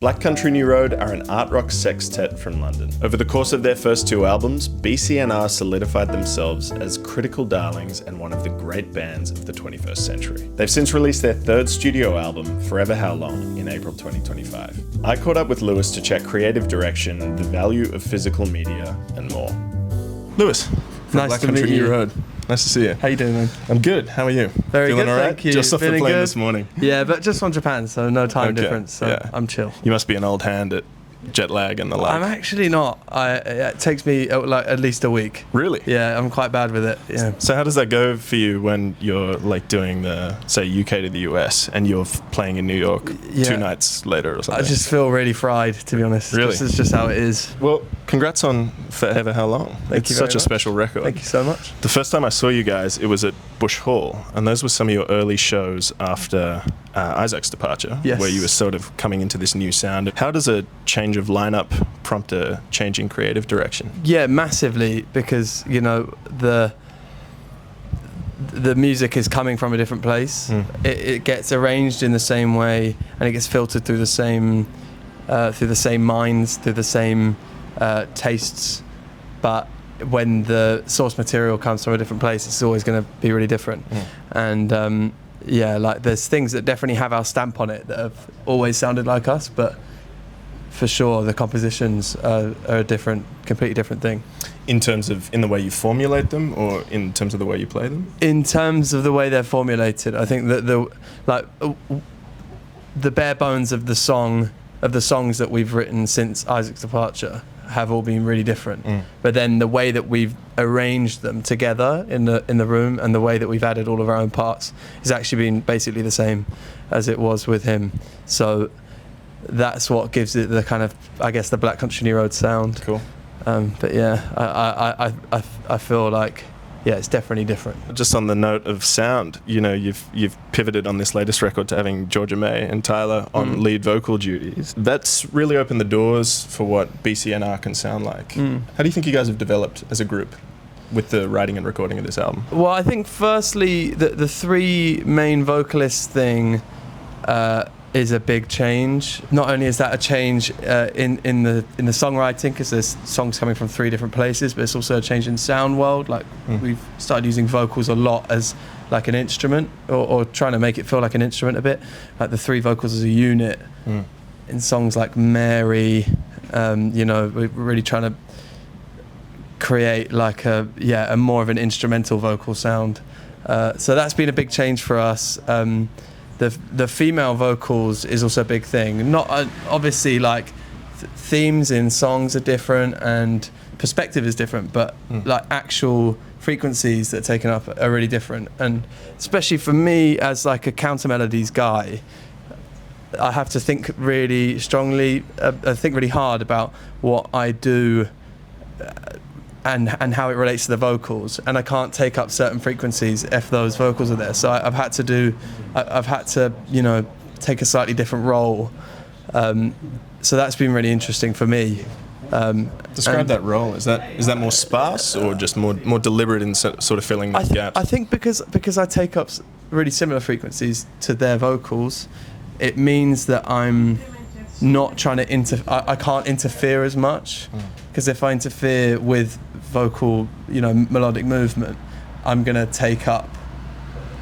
Black Country New Road are an art rock sextet from London. Over the course of their first two albums, BCNR solidified themselves as critical darlings and one of the great bands of the 21st century. They've since released their third studio album, Forever Howlong, in April 2025. I caught up with Lewis to check creative direction, the value of physical media, and more. Lewis, from Nice Black to Country meet New you. Road. Nice to see you. How you doing, man? I'm good. How are you? Very Feeling good, all right? thank you. Just off the Feeling plane good? this morning. Yeah, but just from Japan, so no time Okay, difference, so yeah. I'm chill. You must be an old hand at jet lag and the like. I'm actually not. It takes me like at least a week. Really? Yeah, I'm quite bad with it. Yeah. So how does that go for you when you're like doing the, say, UK to the US and you're playing in New York Yeah. 2 nights later or something? I just feel really fried, to be honest. Really? This is just how it is. Well, congrats on Forever Howlong. Thank It's you very such a much. special record. Thank you so much. The first time I saw you guys, it was at Bush Hall, and those were some of your early shows after Isaac's departure, Yes. where you were sort of coming into this new sound. How does a change of lineup prompt a change in creative direction? Yeah, massively, because you know the music is coming from a different place. It gets arranged in the same way, and it gets filtered through the same minds, through the same tastes. But when the source material comes from a different place, it's always going to be really different. And yeah, like there's things that definitely have our stamp on it that have always sounded like us, but for sure the compositions are a different, completely different thing. In terms of in the way you formulate them, or in terms of the way you play them? In terms of the way they're formulated, I think that the bare bones of the songs that we've written since Isaac's departure have all been really different. But then the way that we've arranged them together in the room, and the way that we've added all of our own parts, has actually been basically the same as it was with him. So that's what gives it the kind of, I guess, the Black Country New Road sound. Cool. But yeah, I feel like, yeah, it's definitely different. Just on the note of sound, you know, you've pivoted on this latest record to having Georgia May and Tyler on lead vocal duties. That's really opened the doors for what BCNR can sound like. How do you think you guys have developed as a group with the writing and recording of this album? Well, I think firstly, the three main vocalists thing is a big change. Not only is that a change in the songwriting, because there's songs coming from 3 different places, but it's also a change in sound world. Like we've started using vocals a lot as like an instrument, or trying to make it feel like an instrument a bit, like the 3 vocals as a unit. In songs like Mary, you know, we're really trying to create like a more of an instrumental vocal sound. So that's been a big change for us. The female vocals is also a big thing. Not obviously, like themes in songs are different and perspective is different, but like actual frequencies that are taken up are really different. And especially for me as like a counter melodies guy, I have to think really strongly, think really hard about what I do and how it relates to the vocals, and I can't take up certain frequencies if those vocals are there. So I've had to you know, take a slightly different role. So that's been really interesting for me. Describe that role. Is that more sparse, or just more deliberate in sort of filling those gaps? I think because I take up really similar frequencies to their vocals, it means that I'm not trying to I can't interfere as much, because if I interfere with vocal, you know, melodic movement, I'm gonna take up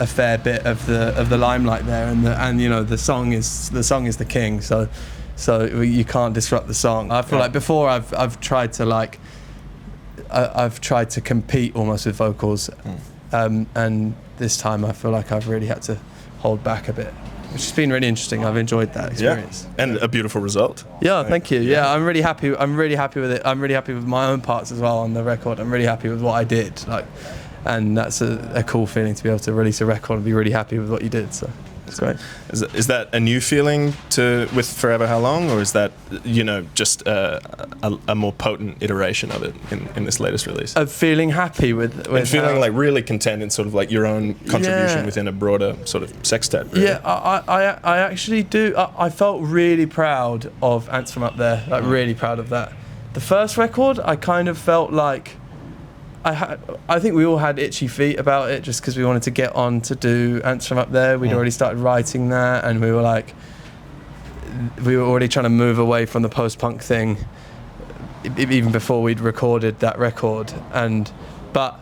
a fair bit of the limelight there, and you know, the song is the king, so you can't disrupt the song. I feel like before I've tried to I've tried to compete almost with vocals, and this time I feel like I've really had to hold back a bit, which has been really interesting. I've enjoyed that experience. Yeah, and a beautiful result. Yeah, thank you. Yeah, I'm really happy with it. I'm really happy with my own parts as well on the record. I'm really happy with what I did. And that's a cool feeling to be able to release a record and be really happy with what you did. So it's great. Is that a new feeling with Forever Howlong, or is that, you know, just a more potent iteration of it in this latest release? Of feeling happy with and feeling like really content in sort of like your own contribution within a broader sort of sextet. Really. Yeah, I actually do. I felt really proud of Ants From Up There. Like really proud of that. The first record, I kind of felt like I think we all had itchy feet about it, just because we wanted to get on to do Ants From Up There. We'd already started writing that, and we were like, we were already trying to move away from the post-punk thing even before we'd recorded that record, but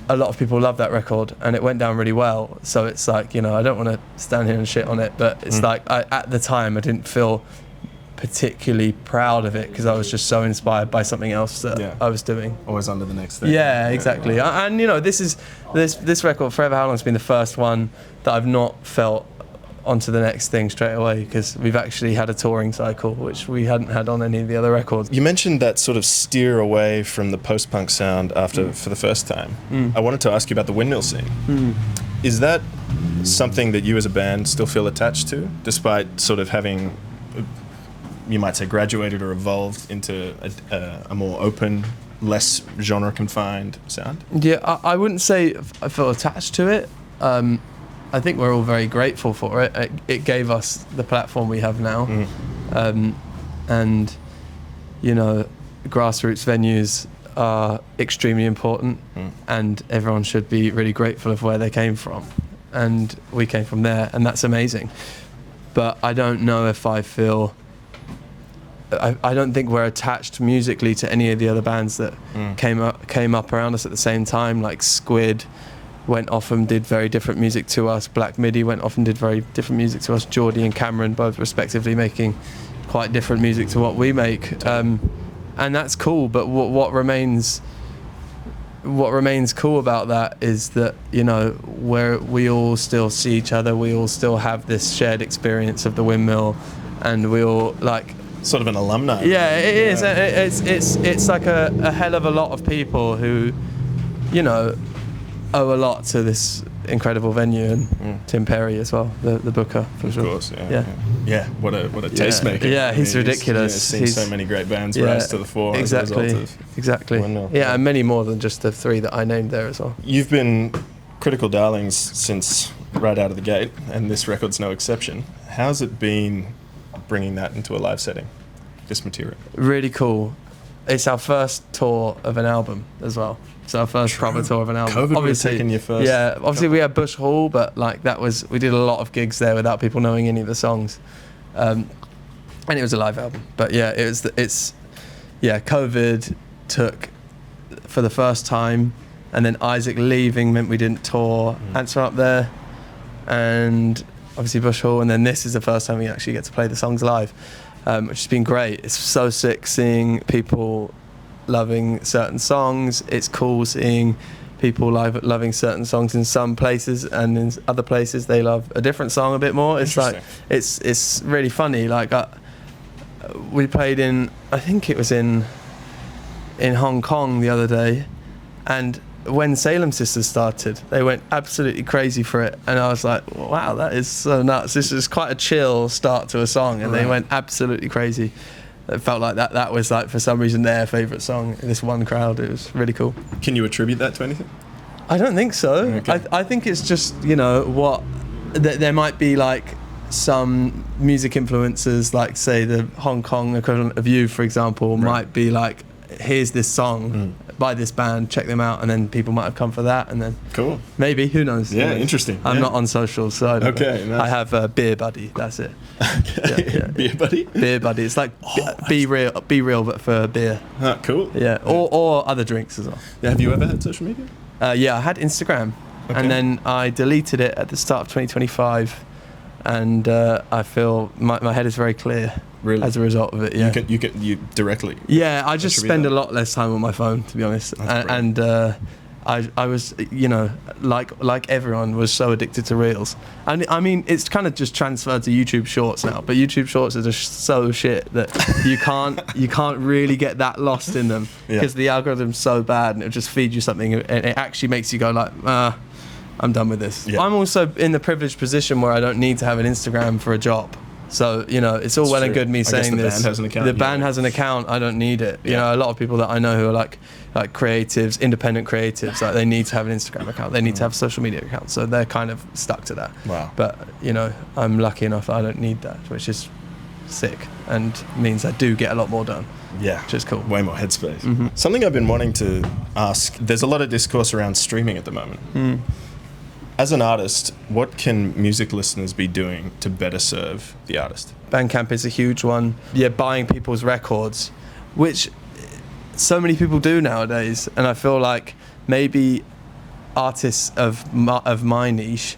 a lot of people love that record and it went down really well, so it's like, you know, I don't want to stand here and shit on it, but it's like at the time I didn't feel particularly proud of it because I was just so inspired by something else that I was doing. Always under the next thing. Yeah, exactly. And you know, this record, Forever Howlong, has been the first one that I've not felt onto the next thing straight away, because we've actually had a touring cycle which we hadn't had on any of the other records. You mentioned that sort of steer away from the post-punk sound for the first time. I wanted to ask you about the Windmill scene. Is that something that you as a band still feel attached to, despite sort of having, you might say, graduated or evolved into a more open, less genre confined sound? Yeah, I wouldn't say I feel attached to it. I think we're all very grateful for it. It gave us the platform we have now. And, you know, grassroots venues are extremely important, and everyone should be really grateful of where they came from. And we came from there, and that's amazing. But I don't know if I feel... I don't think we're attached musically to any of the other bands that came up around us at the same time, like Squid went off and did very different music to us. Black Midi went off and did very different music to us. Geordie and Cameron both respectively making quite different music to what we make. And that's cool, but what remains cool about that is that, you know, where we all still see each other, we all still have this shared experience of the Windmill, and we all like... Sort of an alumni. Yeah, it is. It's like a hell of a lot of people who, you know, owe a lot to this incredible venue, and Tim Perry as well, the booker, for sure. Of course, yeah. What a tastemaker. Yeah, he's ridiculous. He's seen so many great bands rise to the fore as a result of Windmill. Yeah, and many more than just the three that I named there as well. You've been critical darlings since right out of the gate, and this record's no exception. How's it been bringing that into a live setting, this material? Really cool. It's our first tour of an album as well. It's our first proper tour of an album. COVID was taking your first. Yeah, obviously we had Bush Hall, but like we did a lot of gigs there without people knowing any of the songs, and it was a live album. But yeah, COVID took for the first time, and then Isaac leaving meant we didn't tour. Ants were up there, and obviously Bush Hall, and then this is the first time we actually get to play the songs live, which has been great. It's so sick seeing people loving certain songs. It's cool seeing people loving certain songs in some places, and in other places they love a different song a bit more. It's like it's really funny. Like we played in, I think it was in Hong Kong the other day, and when Salem Sisters started, they went absolutely crazy for it, and I was like, wow, that is so nuts. This is quite a chill start to a song, and they went absolutely crazy. It felt like that was like, for some reason, their favourite song in this one crowd. It was really cool. Can you attribute that to anything? I don't think so. Okay. I think it's just, you know, there might be like some music influencers, like say the Hong Kong equivalent of You, for example, might be like, here's this song by this band, check them out, and then people might have come for that, and then cool, maybe, who knows? Yeah, interesting. I'm not on socials, so I don't know. Nice. I have a Beer Buddy, that's it. Okay. Beer Buddy? Beer Buddy. It's like be real, but for beer. Cool. Yeah, or other drinks as well. Yeah, have you ever had social media? Yeah, I had Instagram, and then I deleted it at the start of 2025, and I feel my head is very clear. Really? As a result of it, yeah. You directly. Yeah, I just spend a lot less time on my phone, to be honest, and I was, you know, like everyone, was so addicted to Reels, and I mean, it's kind of just transferred to YouTube Shorts now, but YouTube Shorts are just so shit that you can't really get that lost in them, because the algorithm's so bad, and it'll just feed you something, and it actually makes you go like, I'm done with this. Yeah. I'm also in the privileged position where I don't need to have an Instagram for a job. So, you know, it's all well and good me saying this. The band has an account. The band has an account. I don't need it. You know, a lot of people that I know who are like creatives, independent creatives, like they need to have an Instagram account. They need to have a social media account. So they're kind of stuck to that. Wow. But, you know, I'm lucky enough that I don't need that, which is sick and means I do get a lot more done. Yeah. Which is cool. Way more headspace. Something I've been wanting to ask, there's a lot of discourse around streaming at the moment. As an artist, what can music listeners be doing to better serve the artist? Bandcamp is a huge one. Yeah, buying people's records, which so many people do nowadays, and I feel like maybe artists of my niche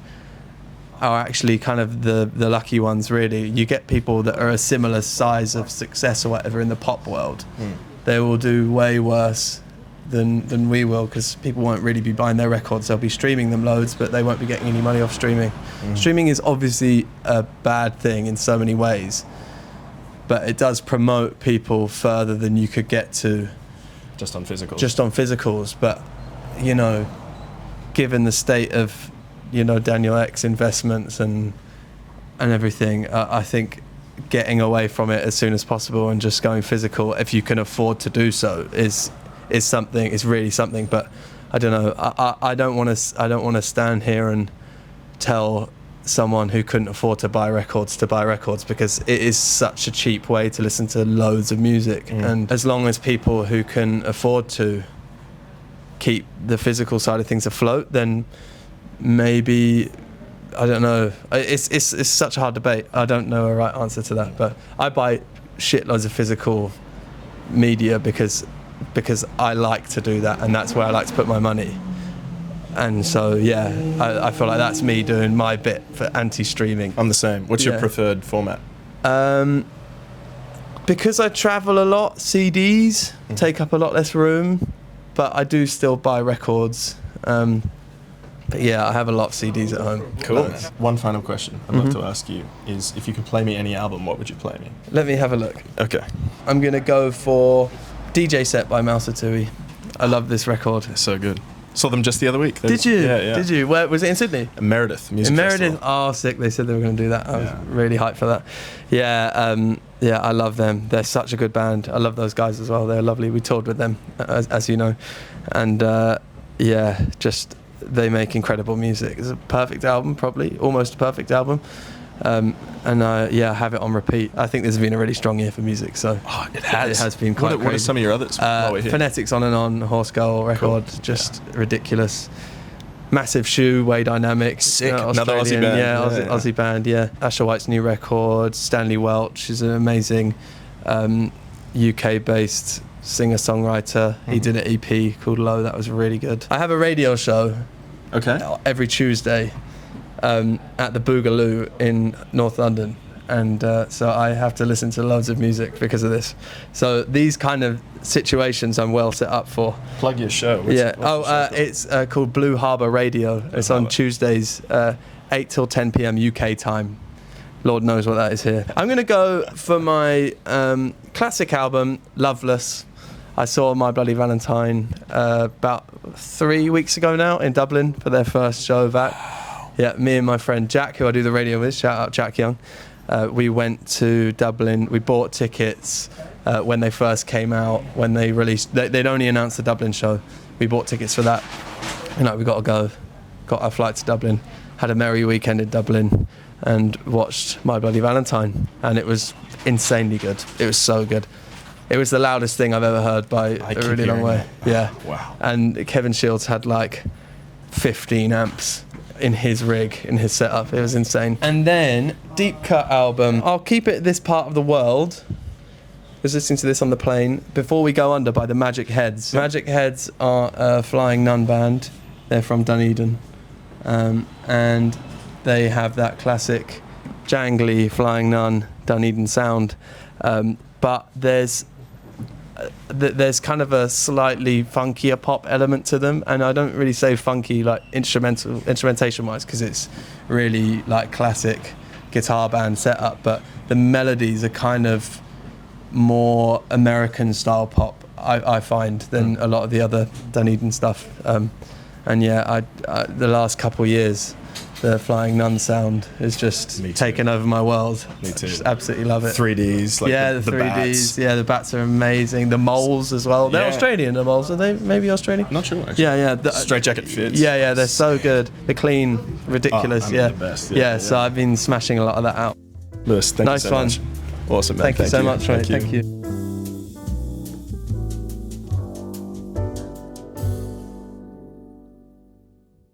are actually kind of the lucky ones, really. You get people that are a similar size of success or whatever in the pop world. They will do way worse than we will, because people won't really be buying their records. They'll be streaming them loads, but they won't be getting any money off streaming. Streaming is obviously a bad thing in so many ways, but it does promote people further than you could get to Just on physicals. But, you know, given the state of, you know, Daniel Ek's investments and everything, I think getting away from it as soon as possible and just going physical, if you can afford to do so, is something. Is really something. But I don't know. I don't want to stand here and tell someone who couldn't afford to buy records, because it is such a cheap way to listen to loads of music. And as long as people who can afford to keep the physical side of things afloat, then maybe, I don't know. It's such a hard debate. I don't know a right answer to that. But I buy shitloads of physical media because I like to do that, and that's where I like to put my money. And so, yeah, I feel like that's me doing my bit for anti-streaming. I'm the same. What's your preferred format? Because I travel a lot, CDs take up a lot less room, but I do still buy records. But yeah, I have a lot of CDs at home. Cool. One final question I'd love to ask you is, if you could play me any album, what would you play me? Let me have a look. Okay. I'm going to go for DJ Set by Malsatui. I love this record. It's so good. Saw them just the other week. Did you? Yeah. Did you? Where was it? In Sydney? Meredith Music in Meredith. Festival. Oh, sick! They said they were going to do that. I was really hyped for that. Yeah, I love them. They're such a good band. I love those guys as well. They're lovely. We toured with them, as you know, and just they make incredible music. It's a perfect album, probably almost a perfect album. And I have it on repeat. I think this has been a really strong year for music. So it has been quite crazy. What are some of your others? Phonetics On and On, Horse Girl record, just ridiculous. Massive Shoe, Way Dynamics, sick. Another Aussie band. Aussie band. Yeah, Asher White's new record. Stanley Welch is an amazing UK-based singer-songwriter. He did an EP called Low. That was really good. I have a radio show. Okay. Every Tuesday. At the Boogaloo in North London, and so I have to listen to loads of music because of this. So these kind of situations I'm well set up for. Plug your show. It's called Blue Harbour Radio. It's on Tuesdays, 8 till 10 p.m. UK time. Lord knows what that is here. I'm going to go for my classic album, Loveless. I saw My Bloody Valentine about 3 weeks ago now in Dublin for their first show back. Yeah, me and my friend Jack, who I do the radio with, shout out Jack Young, we went to Dublin. We bought tickets when they first came out, when they released, they'd only announced the Dublin show. We bought tickets for that. We got to go. Got our flight to Dublin, had a merry weekend in Dublin, and watched My Bloody Valentine. And it was insanely good. It was so good. It was the loudest thing I've ever heard by a really long way. Yeah. Wow. And Kevin Shields had like 15 amps in his rig, in his setup. It was insane. And then deep cut album, I'll keep it This Part of the World. I was listening to this on the plane, Before We Go Under by the Magic Heads. Magic Heads are a Flying Nun band. They're from Dunedin, and they have that classic jangly Flying Nun Dunedin sound, but there's kind of a slightly funkier pop element to them, and I don't really say funky like instrumentation wise, because it's really like classic guitar band setup, but the melodies are kind of more American style pop, I find, than a lot of the other Dunedin stuff. And yeah, I the last couple of years, the Flying Nun sound has just taken over my world. Me too. Just absolutely love it. 3Ds, like the 3Ds. bats. Yeah, the bats are amazing. The moles as well. They're Australian, the moles. Are they maybe Australian? Not sure, actually. Yeah. Straight Jacket fits. Yeah, they're so good. They're clean, ridiculous. The best. Yeah, so I've been smashing a lot of that out. Lewis, thank you so much. Nice one. Awesome, man. Thank you so much, mate. Thank you.